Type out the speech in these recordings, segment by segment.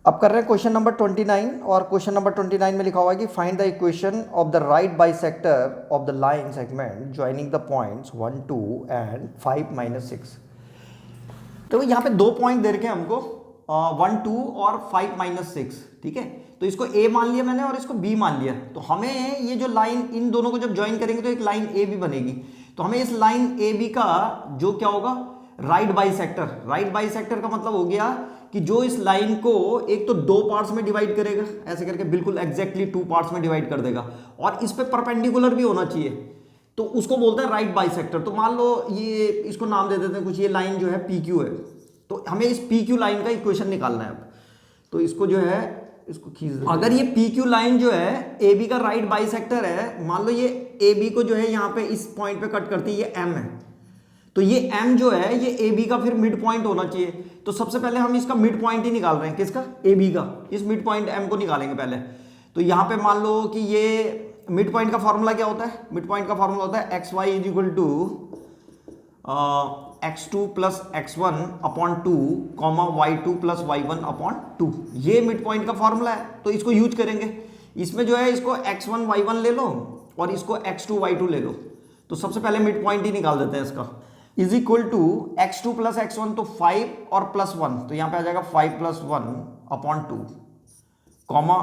अब कर रहे हैं क्वेश्चन नंबर 29 और क्वेश्चन नंबर 29 में लिखा हुआ है कि find the equation of the right bisector of the line segment joining the points 1 2 and 5 6। तो यहाँ पे दो पॉइंट दे रखे हैं हमको 1 2 और 5 6। ठीक है, तो इसको ए मान लिया मैंने और इसको बी मान लिया। तो हमें ये जो लाइन इन दोनों को जब ज्वाइन करेंगे तो एक लाइन ए बी बनेगी। तो हमें इस लाइन ए बी का जो क्या होगा राइट बाइसेक्टर का मतलब हो गया कि जो इस लाइन को एक तो दो पार्ट्स में डिवाइड करेगा, ऐसे करके बिल्कुल एग्जैक्टली 2 पार्ट्स में डिवाइड कर देगा, और इस पे परपेंडिकुलर भी होना चाहिए, तो उसको बोलते हैं राइट बाइसेक्टर। तो मान लो ये इसको नाम दे देते हैं कुछ, ये लाइन जो है पी क्यू है, तो हमें इस पी क्यू लाइन का इक्वेशन निकालना है। अब तो इसको जो है इसको खींच दो। अगर ये पी क्यू लाइन जो है ए बी का राइट बाइसेक्टर है, मान लो ये ए बी को जो है यहाँ पे इस पॉइंट पे कट करती है, ये एम है, तो ये m जो है ये ए बी का फिर मिड पॉइंट होना चाहिए। तो सबसे पहले हम इसका मिड पॉइंट ही निकाल रहे हैं, किसका, ए बी का। इस मिड पॉइंट m को निकालेंगे पहले। तो यहाँ पे मान लो कि ये मिड पॉइंट का फॉर्मूला क्या होता है, मिड पॉइंट का फॉर्मूला होता है x y is equal to x2 plus x1 upon 2 comma y2 plus y1 upon 2। ये मिड पॉइंट का फॉर्मूला है, तो इसको यूज करेंगे। इसमें जो है इसको x1 y1 ले लो और इसको x2 y2 ले लो। तो सबसे पहले मिड पॉइंट ही निकाल देते हैं इसका। Is equal to x2 plus x1, तो 5 और प्लस 1, तो यहाँ पे आ जाएगा 5 प्लस 1 अपॉन 2 कॉमा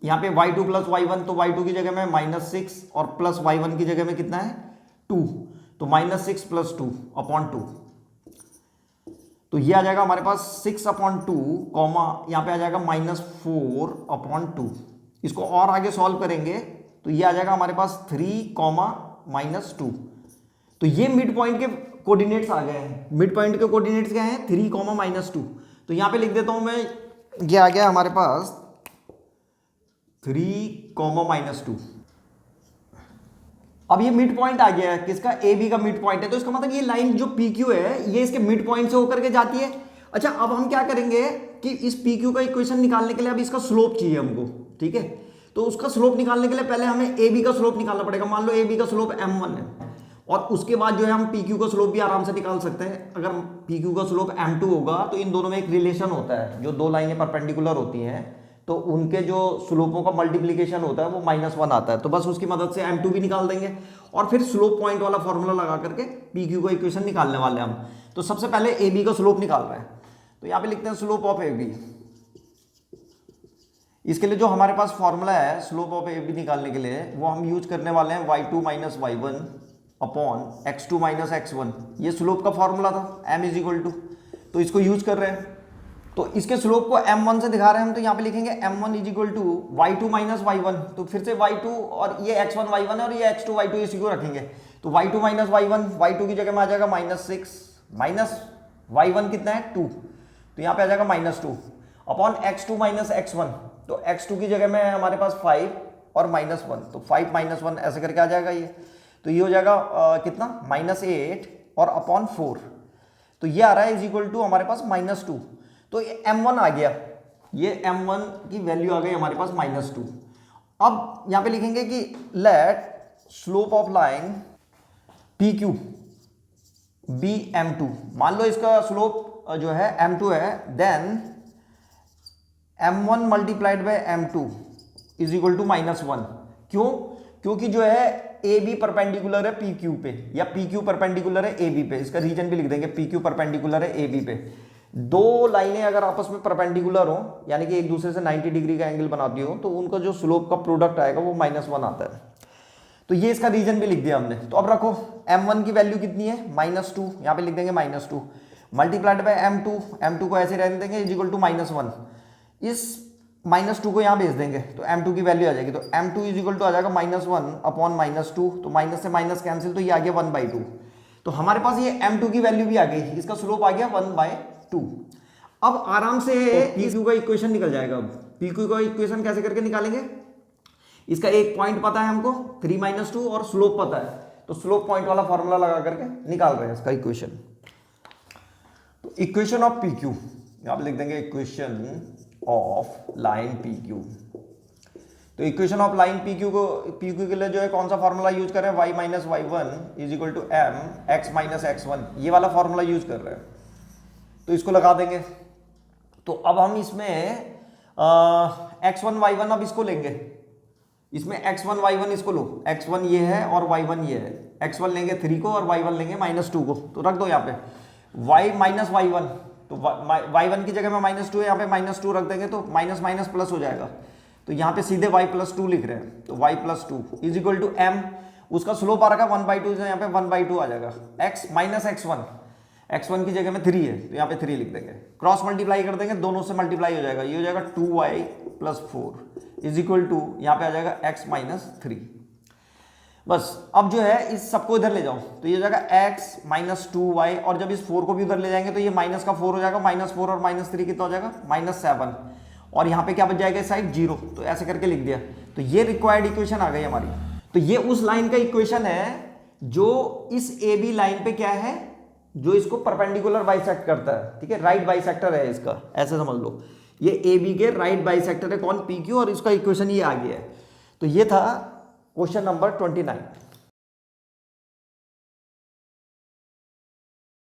यहाँ पे y2 प्लस y1, तो y2 की जगह में -6 और प्लस y1 की जगह में कितना है 2, तो -6 प्लस 2 अपॉन 2। तो ये आ जाएगा हमारे पास 6 अपॉन 2 कॉमा यहाँ पे आ जाएगा -4 अपॉन 2। इसको और आगे सॉल्व करेंगे तो ये आ जाएगा हमारे पास 3 कॉमा -2। तो ये मिड पॉइंट के कोऑर्डिनेट्स आ गए हैं। मिड पॉइंट के कोऑर्डिनेट्स क्या हैं, 3 कॉमा -2। तो यहाँ पे लिख देता हूं मैं, ये आ गया हमारे पास 3 कॉमा -2। अब ये मिड पॉइंट आ गया है किसका, ए बी का मिड पॉइंट है। तो इसका मतलब ये लाइन जो पी क्यू है ये इसके मिड पॉइंट से होकर के जाती है। अच्छा, अब हम क्या करेंगे कि इस पी क्यू का इक्वेशन निकालने के लिए अब इसका स्लोप चाहिए हमको। ठीक है, तो उसका स्लोप निकालने के लिए पहले हमें ए बी का स्लोप निकालना पड़ेगा। मान लो ए बी का स्लोप m1 है, और उसके बाद जो है हम पी क्यू का स्लोप भी आराम से निकाल सकते हैं। अगर पी क्यू का स्लोप m2 होगा तो इन दोनों में एक रिलेशन होता है, जो दो लाइनें परपेंडिकुलर होती हैं तो उनके जो स्लोपों का मल्टीप्लीकेशन होता है वो -1 आता है। तो बस उसकी मदद से m2 भी निकाल देंगे और फिर स्लोप पॉइंट वाला फॉर्मूला लगा करके पी क्यू का इक्वेशन निकालने वाले हम। तो सबसे पहले ए बी का स्लोप निकाल रहे हैं, तो यहाँ पे लिखते हैं स्लोप ऑफ ए बी। इसके लिए जो हमारे पास फॉर्मूला है स्लोप ऑफ ए बी निकालने के लिए, वो हम यूज करने वाले हैं y2 minus y1 upon x2 minus x1। ये स्लोप का फॉर्मूला था, m इज इक्वल टू, तो इसको यूज कर रहे हैं। तो इसके स्लोप को m1 से दिखा रहे हैं हम, तो यहाँ पे लिखेंगे m1 is equal to y2 minus y1। तो फिर से y2 और ये x1 y1 है और ये x2 y2 इसी को रखेंगे। तो y2 माइनस y1, y2 की जगह में आ जाएगा -6 माइनस y1 कितना है 2, तो यहाँ पे आ जाएगा -2 अपॉन x2 माइनस x1। तो x2 की जगह में हमारे पास 5 और -1, तो 5 -1 ऐसे करके आ जाएगा ये। तो ये हो जाएगा कितना -8 और अपॉन 4, तो ये आ रहा है इज इक्वल टू हमारे पास -2। तो ये m1 आ गया, ये m1 की वैल्यू आ गई हमारे पास -2। अब यहाँ पे लिखेंगे कि let slope of line P Q be m2। मान लो इसका स्लोप जो है m2 है, then m1 multiplied by m2 is equal to -1। क्यों, क्योंकि जो है ए बी परपेंडिकुलर है पी क्यू पे, या पी क्यू परपेंडिकुलर है ए बी पे। इसका रीजन भी लिख देंगे, पी क्यू परपेंडिकुलर है ए बी पे। दो लाइनें अगर आपस में परपेंडिकुलर हो, यानी कि एक दूसरे से 90 डिग्री का एंगल बनाती हो, तो उनका जो स्लोप का प्रोडक्ट आएगा वो -1 आता है। तो ये इसका रीजन भी लिख दिया हमने। तो अब रखो m1 की वैल्यू कितनी है -2, यहाँ पे लिख देंगे -2 मल्टीप्लाइड बाय m2 को ऐसे रहने देंगे इज इक्वल टू -1। इस -2 को यहाँ भेज देंगे तो m2 की वैल्यू आ जाएगी। तो m2 इज इक्वल टू आ जाएगा -1 अपॉन -2, तो माइनस से माइनस कैंसिल, तो ये आ गया 1/2। तो हमारे पास ये m2 की वैल्यू भी आ गई, इसका स्लोप आ गया 1/2। अब आराम से पी क्यू का इक्वेशन निकल जाएगा। अब पी क्यू का इक्वेशन कैसे करके निकालेंगे, इसका एक पॉइंट पता है हमको 3 - 2 और स्लोप पता है, तो स्लोप पॉइंट वाला फॉर्मूला लगा करके निकाल रहे हैं इसका इक्वेशन। तो इक्वेशन ऑफ पी क्यू आप लिख देंगे, equation of line P Q. तो equation of line P Q को, पी क्यू के लिए जो है कौन सा फॉर्मूला यूज कर रहे हैं, y minus y1 is equal to m x minus x1, ये वाला फॉर्मूला यूज कर रहे हैं। तो इसको लगा देंगे, तो अब हम इसमें x1 y1 अब इसको लेंगे, इसमें x1 y1 इसको लो, x1 ये है और y1 ये है, x1 लेंगे 3 को और y1 लेंगे -2 को, तो रख दो यहाँ पे y माइनस y1, तो y1 की जगह में -2 है, यहाँ पे -2 रख देंगे तो माइनस माइनस प्लस हो जाएगा, तो यहाँ पे सीधे y + 2 लिख रहे हैं, तो y + 2 = m, उसका स्लोप आ रखा 1/2 से यहाँ पे 1/2 आ जाएगा, x माइनस x1 की जगह में 3 है तो यहाँ पे 3 लिख देंगे, क्रॉस मल्टीप्लाई कर देंगे, दोनों से मल्टीप्लाई हो जाएगा, ये हो जाएगा 2y + 4 यहाँ पे आ जाएगा x - 3। बस अब जो है इस सबको इधर ले जाओ, तो ये हो जाएगा x - 2y, और जब इस 4 को भी उधर ले जाएंगे तो ये माइनस का 4 हो जाएगा, -4 और -3 कितना हो जाएगा -7, और यहाँ पे क्या बच जाएगा इस साइड 0, तो ऐसे करके लिख दिया, तो ये रिक्वायर्ड इक्वेशन आ गई हमारी। तो ये उस लाइन का इक्वेशन है जो इस ए बी लाइन पे क्या है, जो इसको परपेंडिकुलर बाइसेक्ट करता है, ठीक है, राइट बाइसेक्टर है इसका, ऐसे समझ लो, ये ए बी के राइट बाइसेक्टर है कौन, पी क्यू, और इसका इक्वेशन ये आ गया है। तो ये था क्वेश्चन नंबर 29।